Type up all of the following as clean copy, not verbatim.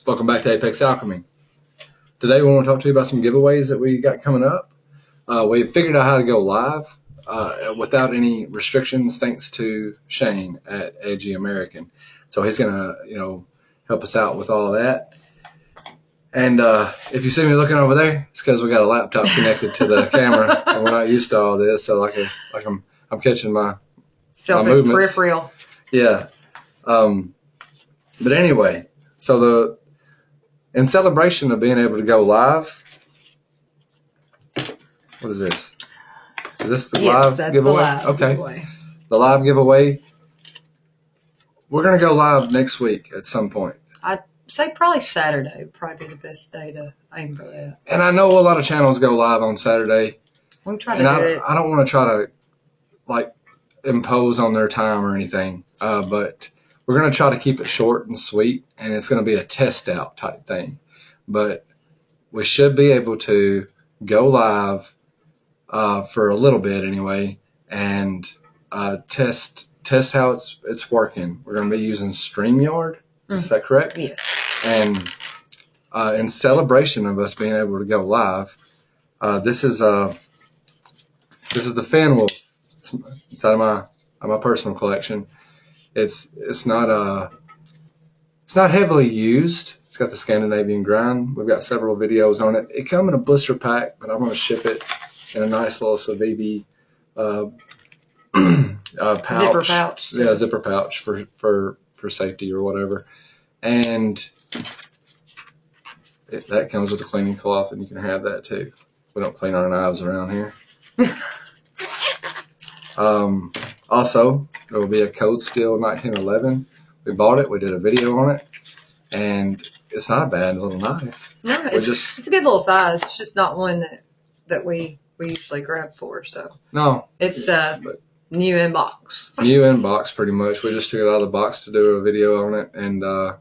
Welcome back to Apex Alchemy. Today we want to talk to you about some giveaways that we got coming up. We figured out how to go live without any restrictions thanks to Shane at AG American. So he's going to, help us out with all that. And if you see me looking over there, it's because we got a laptop connected to the camera and we're not used to all this. So I'm catching my movements. Peripheral. Yeah. But anyway, so in celebration of being able to go live, what is this? Is this the live giveaway? The live okay. Giveaway. The live giveaway. We're going to go live next week at some point. I'd say probably Saturday would probably be the best day to aim for that. And I know a lot of channels go live on Saturday. We'll try to do it. I don't want to try to impose on their time or anything, but we're going to try to keep it short and sweet, and it's going to be a test out type thing. But we should be able to go live for a little bit anyway, and test how it's working. We're going to be using StreamYard. Is that correct? Yes. And in celebration of us being able to go live, this is the Fenwolf. It's out of my personal collection. It's not heavily used. It's got the Scandinavian grind. We've got several videos on it. It comes in a blister pack, but I'm going to ship it in a nice little Civivi pouch. Zipper pouch. Yeah, zipper pouch for safety or whatever. And that comes with a cleaning cloth, and you can have that too. We don't clean our knives around here. Also, there will be a Cold Steel 1911. We bought it. We did a video on it, and it's not a bad little knife. No, it's a good little size. It's just not one that we usually grab for. So no, it's new in box. New in box, pretty much. We just took it out of the box to do a video on it, and that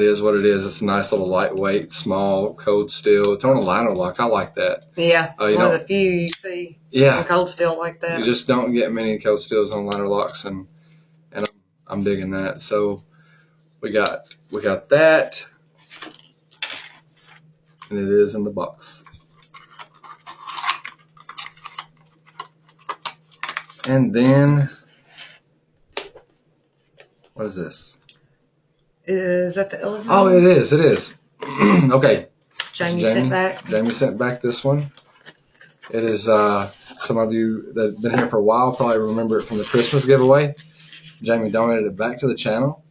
is what it is. It's a nice little lightweight, small Cold Steel. It's on a liner lock. I like that. Yeah, it's one of the few you see. Yeah, Cold Steel like that. You just don't get many Cold Steels on liner locks, and I'm digging that. So we got that, and it is in the box. And then, what is this? Is that the elephant? Oh, it is. Okay. Jamie sent back. Jamie sent back this one. It is, some of you that have been here for a while probably remember it from the Christmas giveaway. Jamie donated it back to the channel,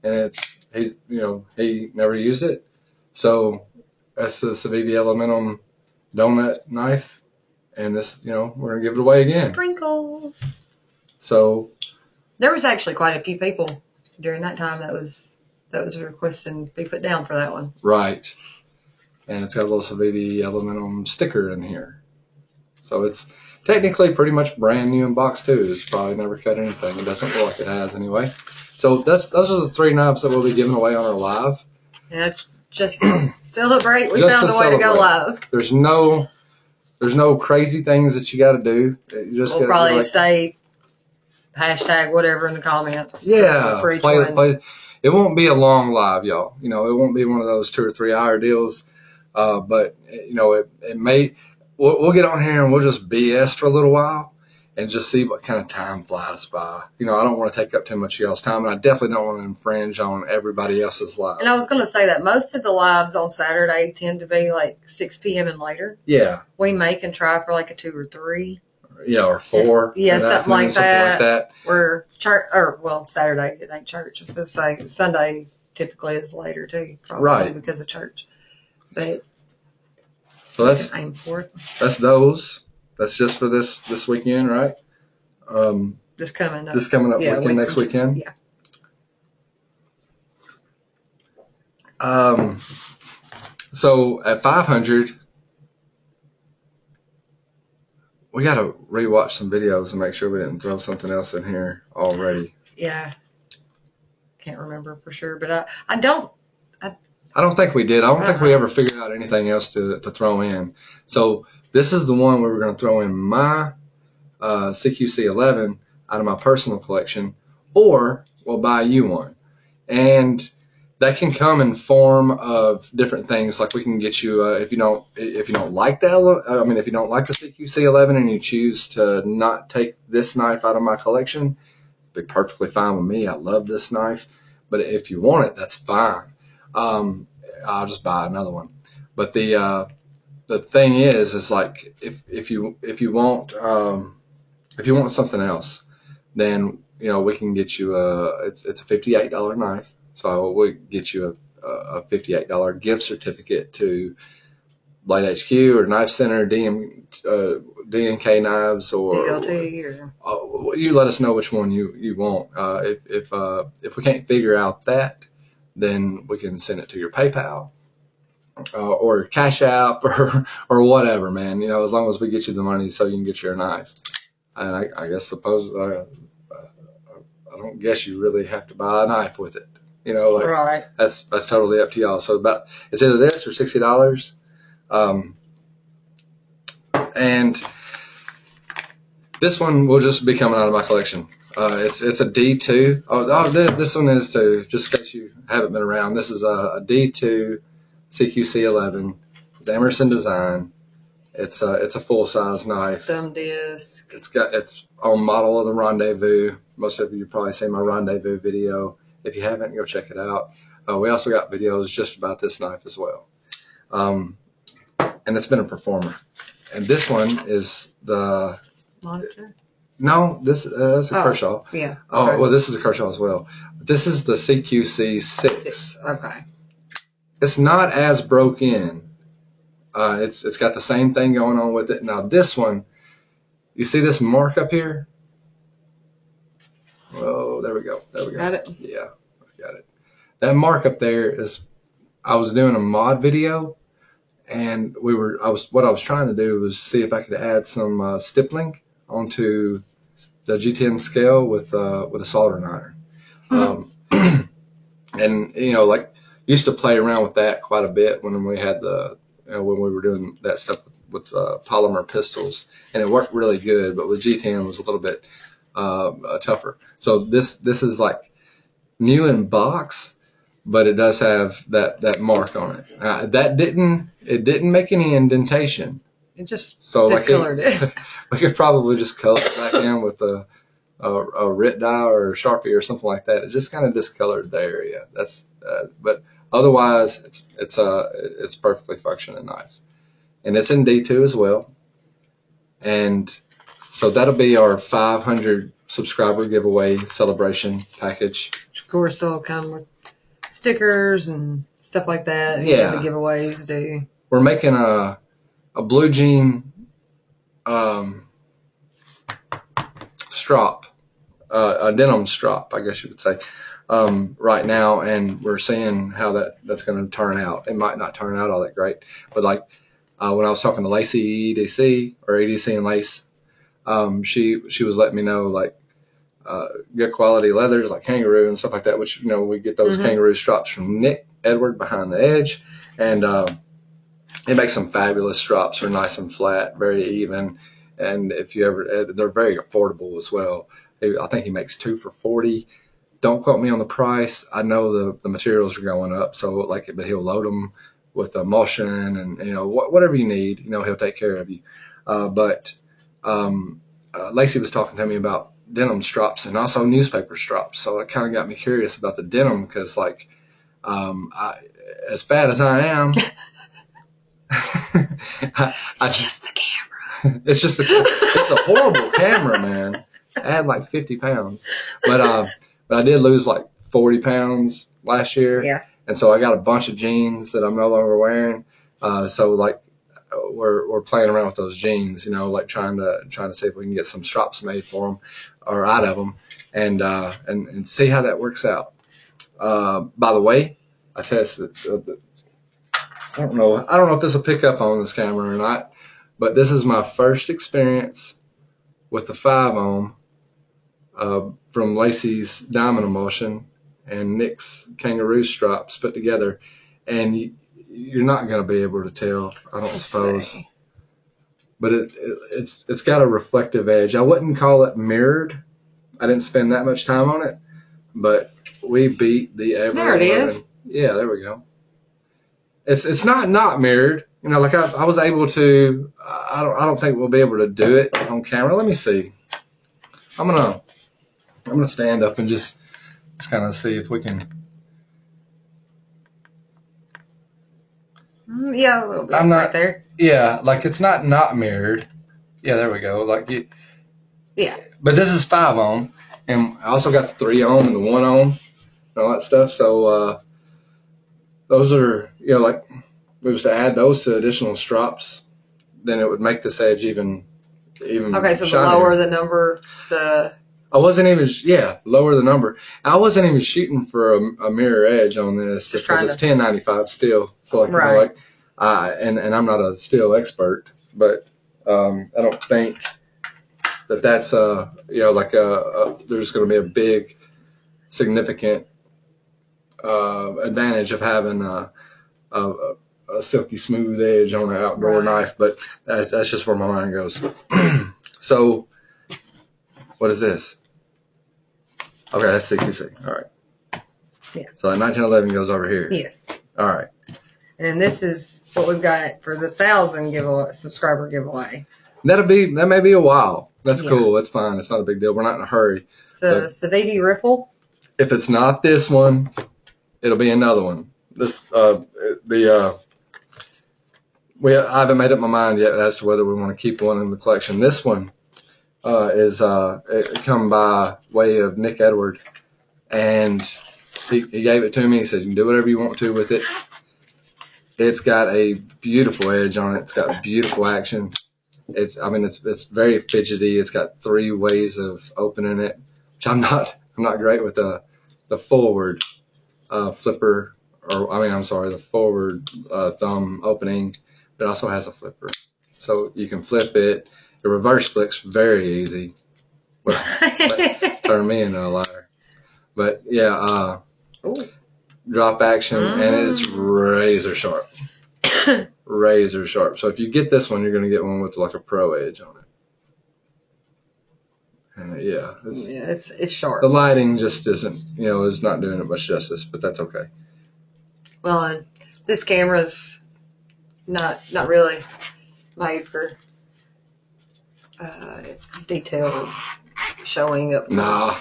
and he never used it. So that's the Civivi Elementum donut knife, and this, we're going to give it away again. Sprinkles. So there was actually quite a few people during that time that was requesting be put down for that one. Right. And it's got a little Civivi Elementum sticker in here. So it's technically pretty much brand new in box too. It's probably never cut anything. It doesn't look like it has anyway. So those are the three knives that we'll be giving away on our live. And that's just to celebrate. We found a way to go live. There's no crazy things that you got to do. We'll probably say hashtag whatever in the comments. Yeah. For each one. It won't be a long live, y'all. It won't be one of those 2 or 3 hour deals. But it may. We'll get on here and we'll just BS for a little while and just see what kind of time flies by. I don't want to take up too much of y'all's time, and I definitely don't want to infringe on everybody else's lives. And I was going to say that most of the lives on Saturday tend to be like 6 p.m. and later. Yeah. We may can try for like a 2 or 3. Yeah, or 4. Yeah, something like that. Where Saturday it ain't church. I was going to say Sunday typically is later too, probably right, because of church. But so that's aim for it. That's those. That's just for this weekend, right? This coming up weekend, next weekend. Yeah. So at 500. We got to rewatch some videos and make sure we didn't throw something else in here already. Yeah. Can't remember for sure, but I don't think we did. I don't think we ever figured out anything else to throw in. So this is the one where we're going to throw in my CQC 11 out of my personal collection, or we'll buy you one. And that can come in form of different things. Like we can get you if you don't like the if you don't like the CQC11 and you choose to not take this knife out of my collection, it'd be perfectly fine with me. I love this knife, but if you want it, that's fine. I'll just buy another one. But the thing is like if you want something else, then we can get you it's a $58 knife. So we'll get you a $58 gift certificate to Blade HQ or Knife Center, D&K Knives, or DLT, or you let us know which one you want. If we can't figure out that, then we can send it to your PayPal or Cash App or whatever, man. As long as we get you the money so you can get your knife. And I don't guess you really have to buy a knife with it. Right. That's totally up to y'all. So it's either this or $60. And this one will just be coming out of my collection. It's a D2. This one is too, just in case you haven't been around. This is a D2 CQC11. It's Emerson design. It's a full size knife. Thumb disc. It's on model of the Rendezvous. Most of you probably seen my Rendezvous video. If you haven't, go check it out. We also got videos just about this knife as well. And it's been a performer. And this one is the Monitor? No, that's a Kershaw. Yeah. Oh, well, this is a Kershaw as well. This is the CQC6. Okay. It's not as broke in. It's got the same thing going on with it. Now this one, you see this mark up here? Oh, there we go. Got it? Yeah, I got it. That mark up there is, I was doing a mod video, and what I was trying to do was see if I could add some stippling onto the G10 scale with a soldering iron. And used to play around with that quite a bit when we had when we were doing that stuff with polymer pistols, and it worked really good. But with G10 it was a little bit tougher. So this is like new in box, but it does have that mark on it. It didn't make any indentation. It just discolored it. We could probably just color it back in with a RIT dye or Sharpie or something like that. It just kind of discolored the area. But otherwise it's perfectly functioning nice. And it's in D2 as well. And so that'll be our 500 subscriber giveaway celebration package. Of course, it'll come with stickers and stuff like that. Yeah. The giveaways do. We're making a blue jean strop, a denim strop, I guess you would say, right now, and we're seeing how that's going to turn out. It might not turn out all that great, but when I was talking to Lacey EDC or EDC and Lace, she was letting me know good quality leathers like Kangaroo and stuff like that, which we get those Kangaroo straps from Nick Edward behind the edge, and it makes some fabulous straps. They're nice and flat, very even, and they're very affordable as well. I think he makes 2 for $40. Don't quote me on the price. I know the materials are going up, but he'll load them with emulsion and whatever you need. He'll take care of you. But Lacey was talking to me about denim straps and also newspaper straps, so it kind of got me curious about the denim because as fat as I am. It's just the camera. It's a horrible camera, man. I had 50 pounds, but I did lose 40 pounds last year. Yeah. And so I got a bunch of jeans that I'm no longer wearing. So we're playing around with those jeans, trying to see if we can get some straps made for them or out of them, and see how that works out. By the way, I tested. I don't know if this will pick up on this camera or not, but this is my first experience with the 5 ohm from Lacey's diamond emulsion and Nick's Kangaroo straps put together, and you're not going to be able to tell, I don't suppose. But it's got a reflective edge. I wouldn't call it mirrored. I didn't spend that much time on it, but we beat the ever. There it is. Yeah, there we go. It's not mirrored. You know, like I was able to. I don't think we'll be able to do it on camera. Let me see. I'm gonna stand up and just kind of see if we can. Yeah, a little bit right there. Yeah, like it's not mirrored. Yeah, there we go. Like you. Yeah. But this is 5 ohm, and I also got the 3 ohm and the 1 ohm and all that stuff. So those are, you know, like we was to add those to additional strops, then it would make this edge even. Okay, so shinier. the lower the number, the. I wasn't even, lower the number. I wasn't even shooting for a mirror edge on this Just because it's 1095 steel. So like, right. you know, like, and I'm not a steel expert, but I don't think that's you know, like there's going to be a big significant advantage of having a silky smooth edge on an outdoor knife. But that's just where my mind goes. So what is this? Okay, that's CQC. All right. Yeah. So that 1911 goes over here. Yes. All right. And this is what we've got for the 1,000 subscriber giveaway. That may be a while. That's cool. That's fine. It's not a big deal. We're not in a hurry. So Civivi Ripple. If it's not this one, it'll be another one. I haven't made up my mind yet as to whether we want to keep one in the collection. This one is come by way of Nick Edward, and he gave it to me. He said, you can do whatever you want to with it. It's got a beautiful edge on it. It's got beautiful action. It's very fidgety. It's got 3 ways of opening it, which I'm not great with the forward flipper, the forward thumb opening, but it also has a flipper. So you can flip it. The reverse flick's very easy. Well, turn me into a liar. But yeah, drop action, and it's razor sharp. Razor sharp. So if you get this one, you're going to get one with like a pro edge on it. And it's sharp. The lighting just isn't, is not doing it much justice, but that's okay. Well, and this camera's not really made for detailed showing up. Nah,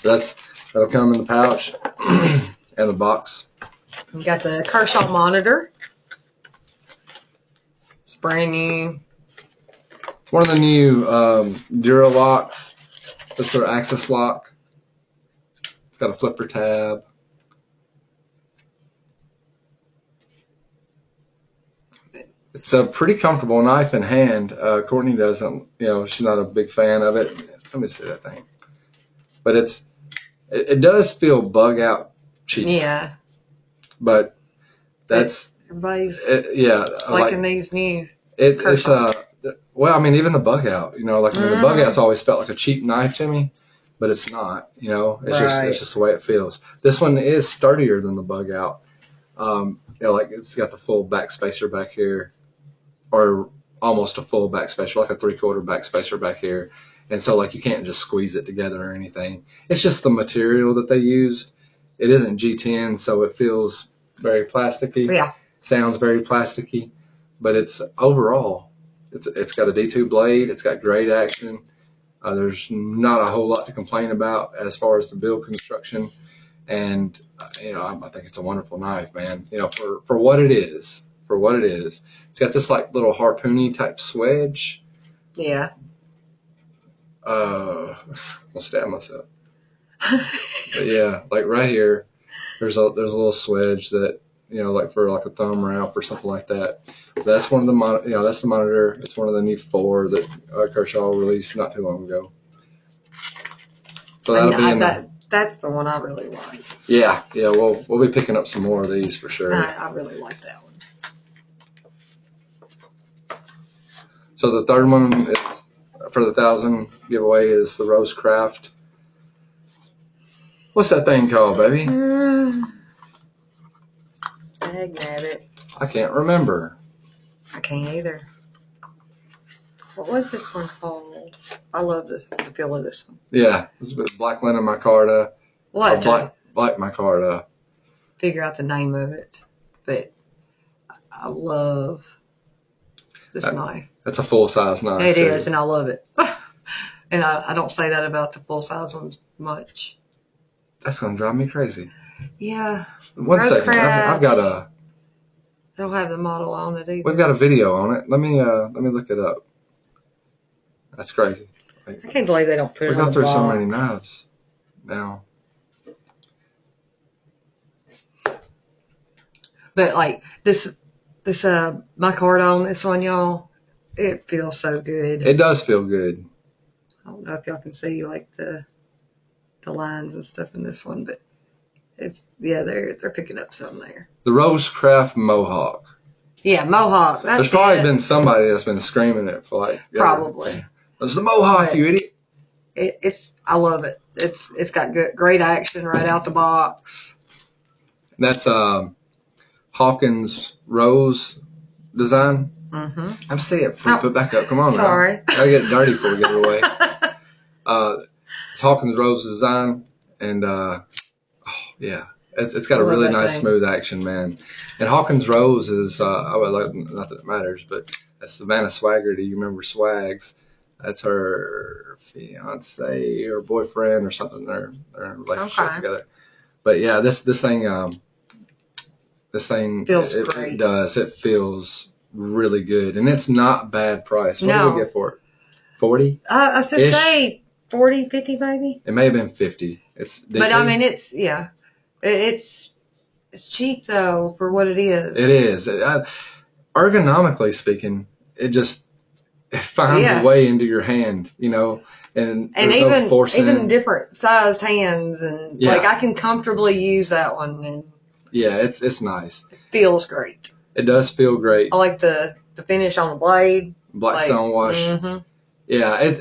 that'll come in the pouch and the box. We got the Kershaw monitor. It's brand new. It's one of the new Dura locks. It's their Axis lock. It's got a flipper tab. It's a pretty comfortable knife in hand. Courtney doesn't, she's not a big fan of it. Let me see that thing. But it does feel bug out cheap. Yeah. But that's everybody's liking like, these new. It's even the bug out. The bug out's always felt like a cheap knife to me, but it's not. It's just the way it feels. This one is sturdier than the bug out. It's got the full back spacer back here, or almost a full back spacer, like a 3/4 back spacer back here. And so you can't just squeeze it together or anything. It's just the material that they used. It isn't G10, so it feels very plasticky. Yeah. Sounds very plasticky, but it's overall, it's got a D2 blade. It's got great action. There's not a whole lot to complain about as far as the build construction. And, I think it's a wonderful knife, man. For what it is. It's got this little harpoony type swedge. Yeah. I'll stab myself. But yeah, right here, there's a little swedge that, for a thumb wrap or something like that. But that's one of the that's the monitor. It's one of the new 4 that Kershaw released not too long ago. So that'll be that's the one I really like. Yeah, we'll be picking up some more of these for sure. I really like that one. So the third one is for the 1,000 giveaway is the Rosecraft. What's that thing called, baby? Magnabbit. I can't remember. I can't either. What was this one called? I love the feel of this one. Yeah, it's black linen micarta. What? Black micarta. figure out the name of it, but I love this knife. That's a full-size knife. It is, and I love it. And I don't say that about the full-size ones much. That's going to drive me crazy. Yeah. One second. I've got a... They don't have the model on it either. We've got a video on it. Let me look it up. That's crazy. Like, I can't believe they don't put it on the box. We go through so many knives now. But like this micarta on this one, y'all, it feels so good. It does feel good. I don't know if y'all can see like the lines and stuff in this one, but they're picking up something there. The Rosecraft Mohawk. Yeah, Mohawk. There's probably been somebody that's been screaming it for like. Probably. It's the Mohawk, you idiot. I love it. It's got great action right out the box. That's Hawkins Rose design. Mm-hmm. I'm seeing it. Put back up. Come on. Sorry. Now. Gotta get it dirty before we give it away. It's Hawkins Rose design, and yeah, it's got a really nice smooth action, man. And Hawkins Rose is not that it matters, but that's Savannah Swaggerty. You remember Swags? That's her fiance or boyfriend or something. They're in a relationship together. But yeah, this thing feels great. It does. It feels really good, and it's not bad price. What did we get for it? 40? I was going to say 40, 50 maybe. It may have been 50. But I mean, it's cheap though for what it is. It is. Ergonomically speaking, it finds a way into your hand, and even different sized hands, and like I can comfortably use that one. And yeah, it's nice. It feels great. It does feel great. I like the finish on the blade. Blackstone wash. Mm-hmm. Yeah,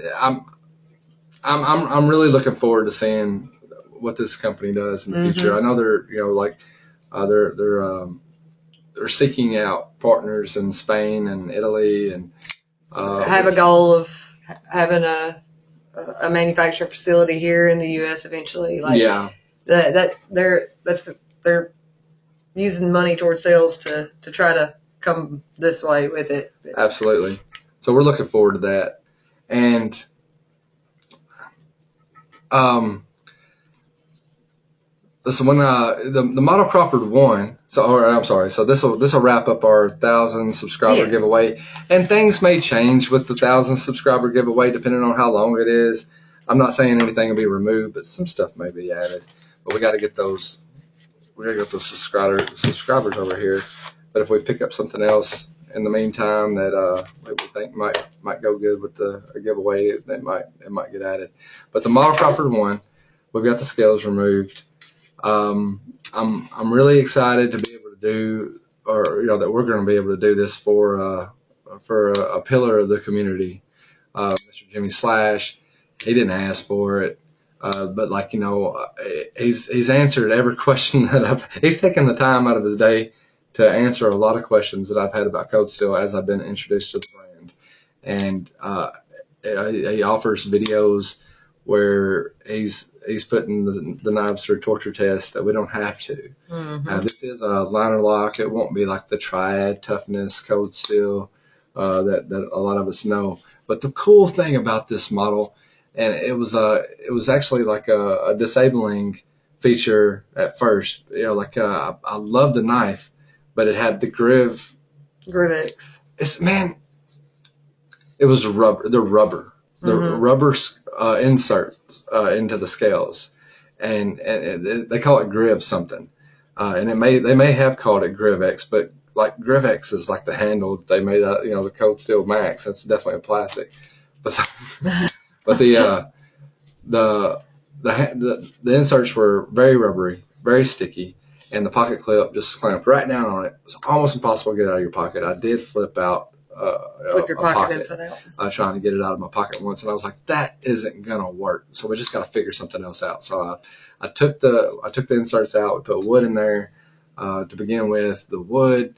I'm really looking forward to seeing what this company does in the future. I know they're seeking out partners in Spain and Italy, and have a goal of having a manufacturing facility here in the U.S. eventually. They're using money towards sales to try to come this way with it. Absolutely. So we're looking forward to that. And this one, the Model Crawford won. So this will wrap up our 1,000 subscriber giveaway. And things may change with the 1,000 subscriber giveaway depending on how long it is. I'm not saying anything will be removed, but some stuff may be added. But we got to get those. We got to get those subscribers over here. But if we pick up something else in the meantime that we think might go good with the giveaway, it might get added. But the Model Crawford won. We've got the scales removed. I'm really excited to be able to do, that we're going to be able to do this for a pillar of the community, Mr. Jimmy Slash. He didn't ask for it. But he's answered every question that he's taken the time out of his day to answer a lot of questions that I've had about Cold Steel as I've been introduced to the brand. And he offers videos where he's putting the knives through torture tests that we don't have to. Mm-hmm. This is a liner lock. It won't be like the Triad toughness Cold Steel that a lot of us know. But the cool thing about this model, and it was actually like a disabling feature at first. I love the knife, but it had the Grivex. It was rubber. The rubber inserts into the scales, and they call it Griv something, and they may have called it Grivex, but like Grivex is like the handle that they made out, the Cold Steel Max. That's definitely a plastic, but the inserts were very rubbery, very sticky, and the pocket clip just clamped right down on it. It was almost impossible to get out of your pocket. I did flip out your pocket inside out. I was trying to get it out of my pocket once, and I was like, that isn't gonna work. So we just got to figure something else out. So I took the inserts out. We put wood in there to begin with. The wood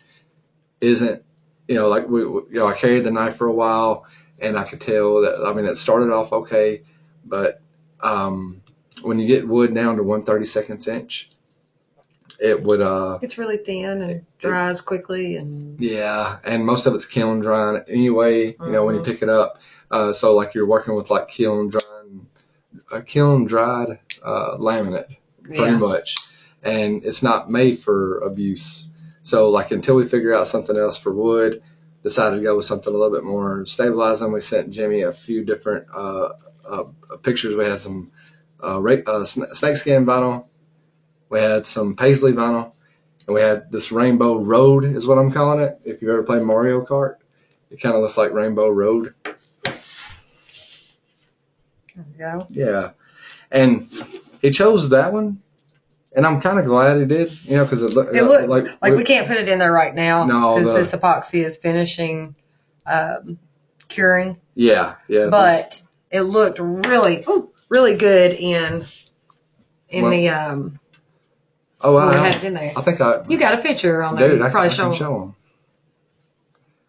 isn't, I carried the knife for a while, and I could tell that, it started off okay, but when you get wood down to 1/32 inch, it would it's really thin and dries quickly, and yeah, and most of it's kiln drying anyway. You know, when you pick it up, so like you're working with like kiln dried laminate pretty much, and it's not made for abuse. So like until we figure out something else for wood, decided to go with something a little bit more stabilizing. We sent Jimmy a few different pictures. We had some snakeskin vinyl, we had some paisley vinyl, and we had this Rainbow Road is what I'm calling it. If you've ever played Mario Kart, it kind of looks like Rainbow Road. There we go. Yeah, and he chose that one. And I'm kind of glad he did, you know, because it looked like we can't put it in there right now because this epoxy is finishing curing. Yeah. But it looked really good in the. Oh, I had it in there. I think you got a picture on there. Dude, I probably can show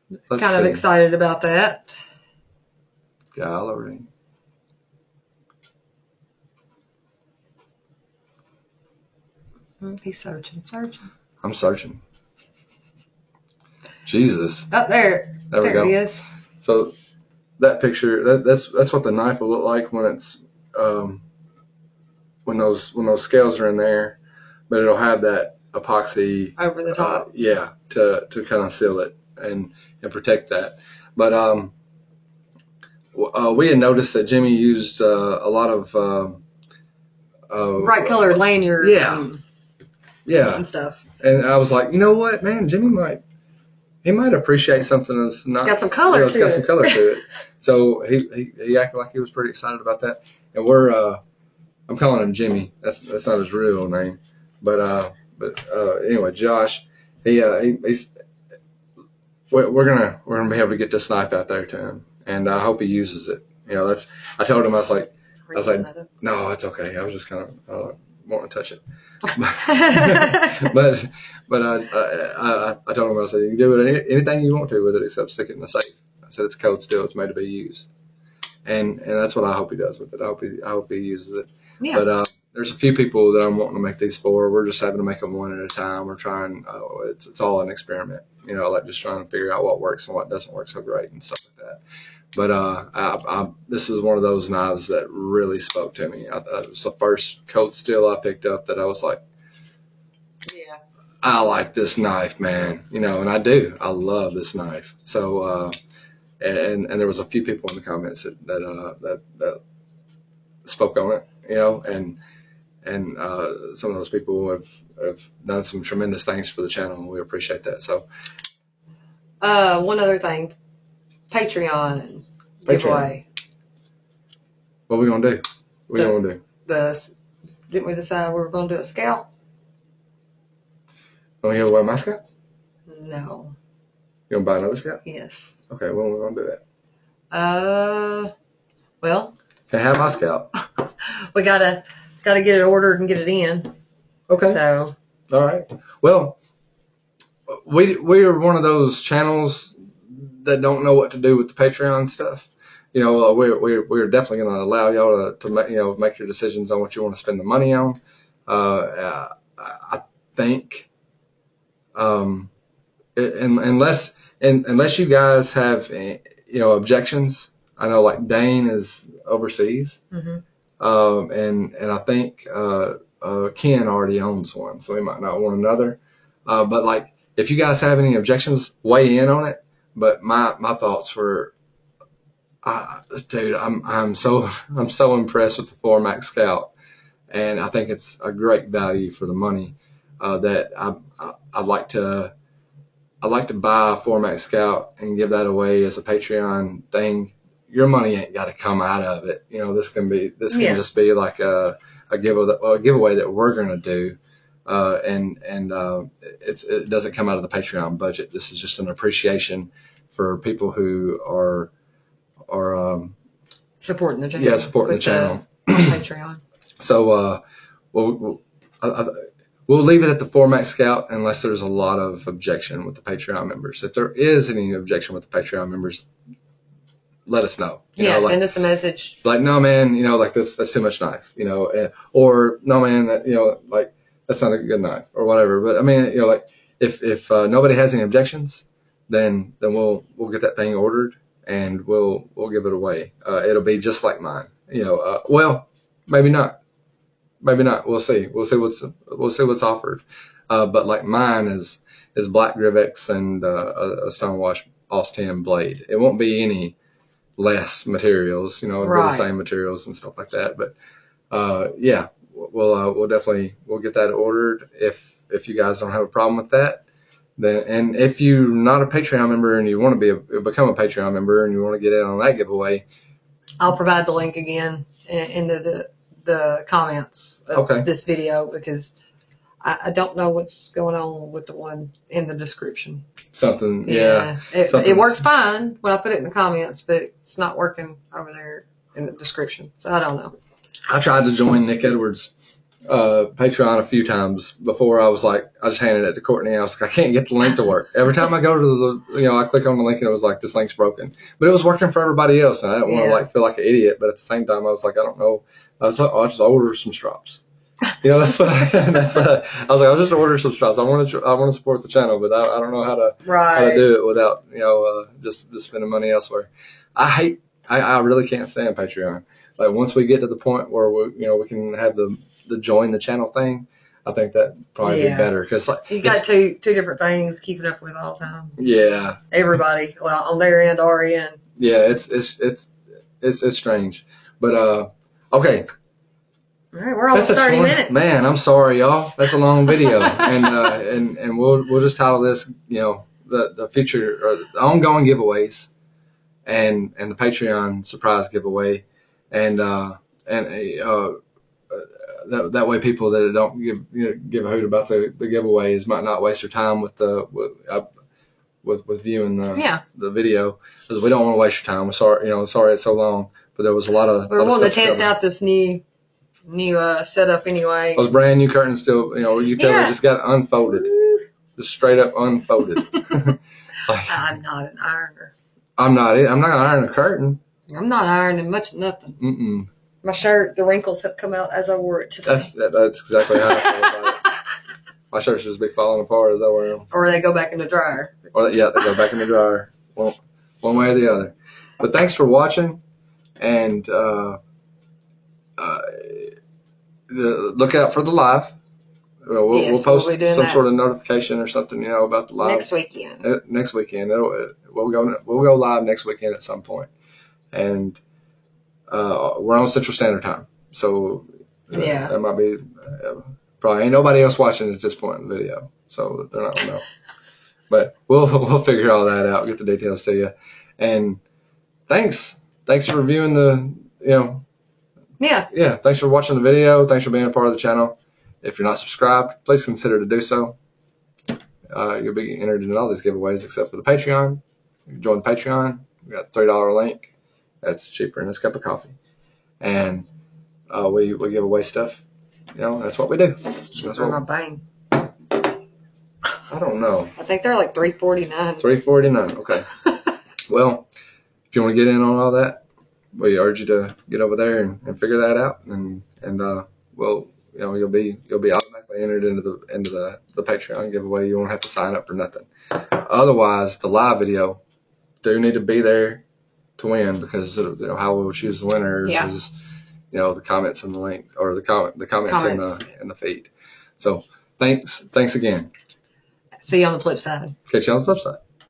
them. Kind of excited about that. Gallery. He's searching. I'm searching. Jesus. Up there. There he is. So that picture, that's what the knife will look like when it's when those scales are in there, but it'll have that epoxy over the top. To kind of seal it and protect that. But we had noticed that Jimmy used a lot of bright colored lanyards. Yeah. And stuff. And I was like, you know what, man, Jimmy might appreciate something that's not got some color to it. Some color to it. So he acted like he was pretty excited about that. And I'm calling him Jimmy. That's not his real name. But anyway, Josh, he's we're gonna be able to get this knife out there to him, and I hope he uses it. You know, I told him I was like, no, it's okay. I was just kind of wanting to touch it. but I told him, I said, you can do anything you want to with it except stick it in the safe. I said it's cold steel, it's made to be used, and that's what I hope he does with it. I hope he uses it. Yeah. But there's a few people that I'm wanting to make these for. We're just having to make them one at a time. We're trying. It's all an experiment, you know, like just trying to figure out what works and what doesn't work so great and stuff like that. But this is one of those knives that really spoke to me. It was the first cold steel I picked up that I was like, yeah, I like this knife, man. You know, and I do. I love this knife. So, and there was a few people in the comments that spoke on it, you know, and some of those people have done some tremendous things for the channel, and we appreciate that. So, one other thing. Patreon giveaway. What are we gonna do? Didn't we decide we were gonna do a scout? Want to give away my scout? No. You gonna buy another scout? Yes. Okay, when are we gonna do that? Well. Can I have my scout? We gotta get it ordered and get it in. Okay. So. All right. Well, we are one of those channels that don't know what to do with the Patreon stuff. You know, we're definitely going to allow y'all to make your decisions on what you want to spend the money on. I think, unless you guys have objections. I know like Dane is overseas, and I think Ken already owns one, so he might not want another. But like, if you guys have any objections, weigh in on it. But my thoughts were, dude, I'm so impressed with the Formax Scout, and I think it's a great value for the money. That I'd like to buy a Formax Scout and give that away as a Patreon thing. Your money ain't got to come out of it. You know, this can just be like a giveaway that we're gonna do. It doesn't come out of the Patreon budget. This is just an appreciation for people who are supporting the channel. Yeah, supporting the channel. Patreon. So we'll leave it at the Formax Scout unless there's a lot of objection with the Patreon members. If there is any objection with the Patreon members, let us know. Send us a message. Like, no, man, like that's too much knife, or no, man, that's not a good knife or whatever. But I mean, like if nobody has any objections, then we'll get that thing ordered and we'll give it away. It'll be just like mine. Well, maybe not. Maybe not. We'll see. We'll see what's offered. But like mine is black Grivex and a Stonewash Boss 10 blade. It won't be any less materials. It'll be the same materials and stuff like that. But yeah, we'll definitely get that ordered if you guys don't have a problem with that. Then, and if you're not a Patreon member and you want to become a Patreon member and you want to get in on that giveaway, I'll provide the link again in the comments of this video, because I don't know what's going on with the one in the description. It works fine when I put it in the comments, but it's not working over there in the description. So I don't know. I tried to join Nick Edwards' Patreon a few times before. I was like, I just handed it to Courtney. I was like, I can't get the link to work. Every time I go to I click on the link and it was like, this link's broken. But it was working for everybody else, and I didn't want to feel like an idiot. But at the same time, I was like, I don't know. I was like, I'll just order some straps. That's what I was like. I'll just order some straps. I want to support the channel, but I don't know how to do it without just spending money elsewhere. I really can't stand Patreon. Like once we get to the point where we can have the join the channel thing, I think that probably be better, because you got two different things keeping up with all the time. Yeah. Everybody, well, on their end, our end. Yeah, it's strange, but okay. All right, we're almost 30 minutes. Man, I'm sorry, y'all. That's a long video, and we'll just title this, the future or the ongoing giveaways, and the Patreon surprise giveaway, and that way people that don't give a hoot about the giveaways might not waste their time with viewing the video, because we don't want to waste your time. We're sorry it's so long, but there was a lot of. We're wanting to test out this new setup anyway. Those brand new curtains still, you tell they just got unfolded, just straight up unfolded. I'm not an ironer. I'm not gonna iron a curtain. I'm not ironing much of nothing. Mm-mm. My shirt, the wrinkles have come out as I wore it today. That's exactly how I feel about it. My shirts just be falling apart as I wear them. Or they go back in the dryer. They go back in the dryer. Well, one way or the other. But thanks for watching, and look out for the live. We'll post some sort of notification or something, about the live next weekend. Next weekend, we'll go live next weekend at some point, and we're on Central Standard Time, so there might be probably ain't nobody else watching at this point in the video, so they're not gonna know. But we'll figure all that out, get the details to you, and thanks for viewing the thanks for watching the video. Thanks for being a part of the channel. If you're not subscribed, please consider to do so. You'll be entered in all these giveaways except for the Patreon. You can join the Patreon. We got the $3 link. That's cheaper than this cup of coffee. And we give away stuff. That's what we do. That's cheaper than my bang. I don't know. I think they're like $3.49. $3.49. Okay. Well, if you want to get in on all that, we urge you to get over there and figure that out, and you'll be automatically entered into the Patreon giveaway. You won't have to sign up for nothing. Otherwise, the live video do need to be there to win, because how we'll choose the winner is the comments in the link, or the comments in the feed. So thanks again. See you on the flip side. Catch you on the flip side.